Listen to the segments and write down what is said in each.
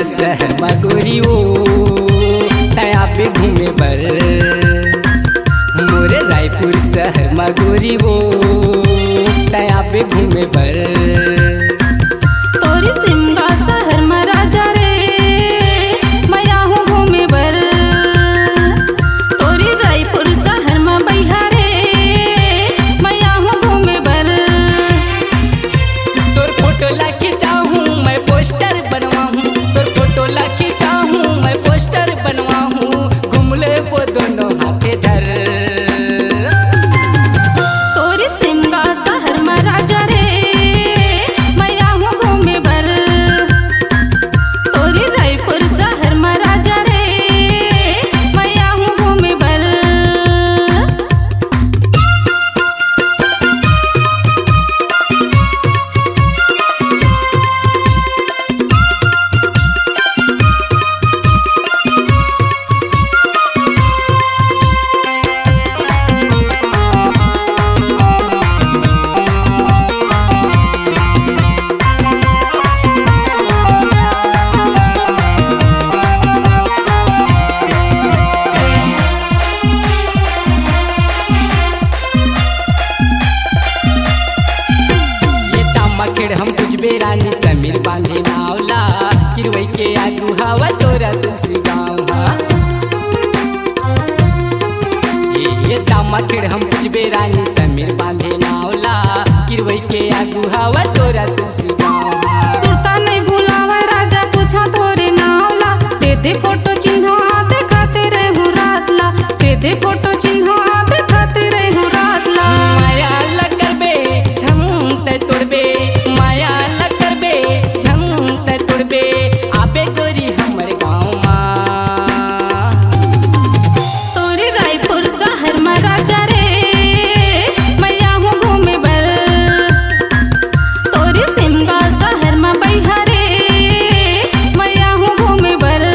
शहर में गोरी वो तया पे घूमे बर मोरे रायपुर शहर में गोरी वो तया पे घूमे बर तोरी सिमगा शहर में राजा रे मैं हूँ घूमे बर तोरी रायपुर शहर में बैहा रे मैं हूँ घूमे बर तोर फोटो ला खिंचाऊं मैं पोस्टर बनवाऊं तोर फोटो ला खिंचाऊं मैं पोस्टर बनवाऊं घूम ले वो दोनों हाथे धर तोरी सिमगा शहर में राजा रे मैं हूँ घूमे बर तोरी रायपुर शहर में राजा रे मैं हूँ घूमे बर मकेड़ हम कुछ बेरानी समीर बांधे नावला किरवई के आगू हवा तोरा तुलसी गाँव ये मकेड़ हम कुछ बेरानी समीर बांधे नावला किरवई के आगू हवा तोरा तुलसी गाँव सुरता नहीं भूलावा राजा पूछा तोरे नावला दे फोटो चिन्ह दिखाते रहूं रातला दे फोटो चिन्ह दिखाते रहूं रातला माया लग करबे झमते तोड़बे माया लग करबे झमते तोड़बे आबे गोरी हमर गाँव माँ तोरी रायपुर शहर में राजा रे मैं हूँ घूमे बर तोरी सिमगा शहर में बैहा रे मैं हूँ घूमे बर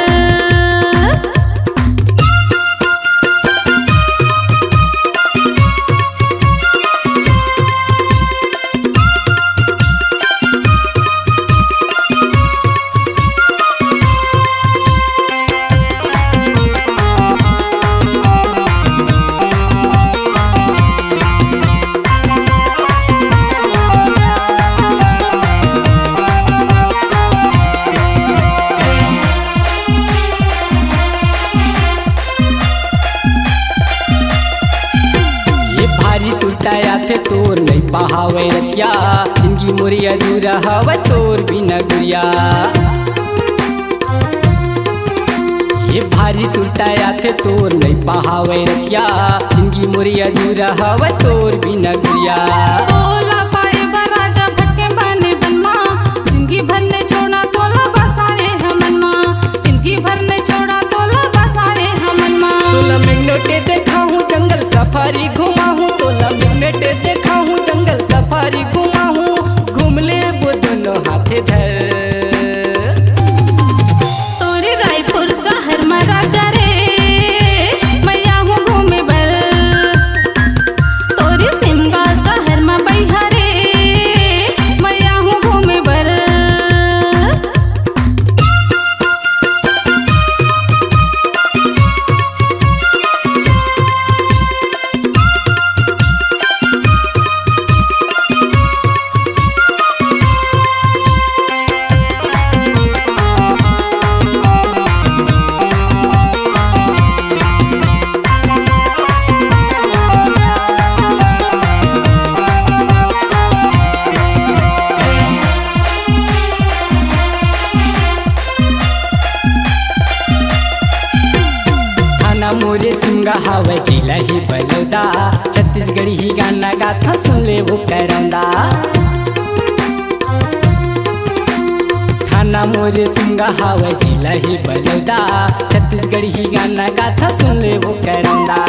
ये भारी सुलटाया थे तोर नहीं पहावे रतिया जिंदगी मोरी अधूरा हवा तोर बिना गुरिया ये भारी सुलटाया थे तोर नहीं पहावे रतिया जिंदगी मोरी अधूरा हवा तोर बिना गुरिया तोला पाए राजा भटके बने बनमा जिंदगी भर ने छोड़ा तोला बसारे हमन माँ जिंदगी भर ने छोड़ा तोला बसारे हमन माँ तोला मैग्नेटे देखा हूँ जंगल सफारी घुमा हूँ तोला मैग्नेटे देखा हूँ जंगल सफारी घुमा हूँ घूम ले वो दोनों हाथे धर तोरी रायपुर शहर में राजा रे मैं हूँ घूमे बर तोरी सिमगा शहर में बैहा रे मैं हूँ घूमे बर थाना मोरे सिंगा हवा जिला ही बलौदा छत्तीसगढ़ी ही गाना गाथा सुन ले वो करौंदा थाना मोरे सिंगा हवा जिला ही बलौदा छत्तीसगढ़ी ही गाना गाथा सुन ले वो करौंदा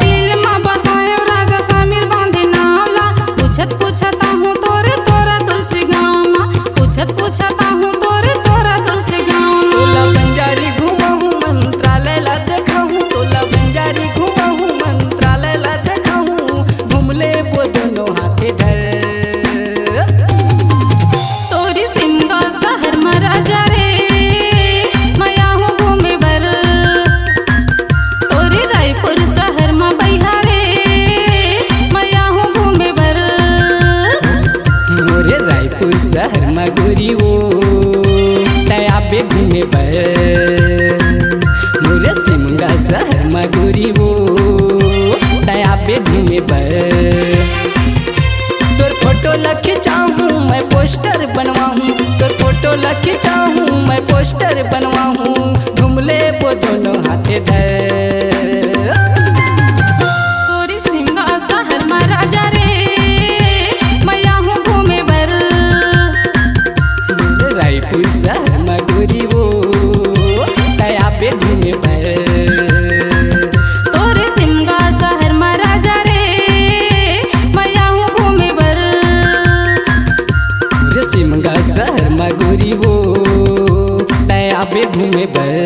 दिल में बसाए राजा समीर बांधे नावला पूछत पूछता हूँ तोरे तोरा तुलसी गाँव पूछत पूछता हूँ तोरे तोरा तुलसी गाँव तोला बंजारी घुमा हूँ मंत्रालय ला देखा हूँ तोला बंजारी घुमा हूँ मंत्रालय ला देखा हूँ घूम ले वो दोनों हाथे धर तोरी सिमगा शहर में राजा रे पोस्टर बनवाऊं घूमले वो दोनों हाथे धर। तोरी सिमगा शहर में राजा रे मैया हूँ घूमे बर। रायपुर शहर में गोरी वो दया पे घूमे बर। तोरे सिमगा शहर में राजा रे मैया हूँ घूमे बर। सिमगा शहर में गोरी वो दया पे घूमे बर।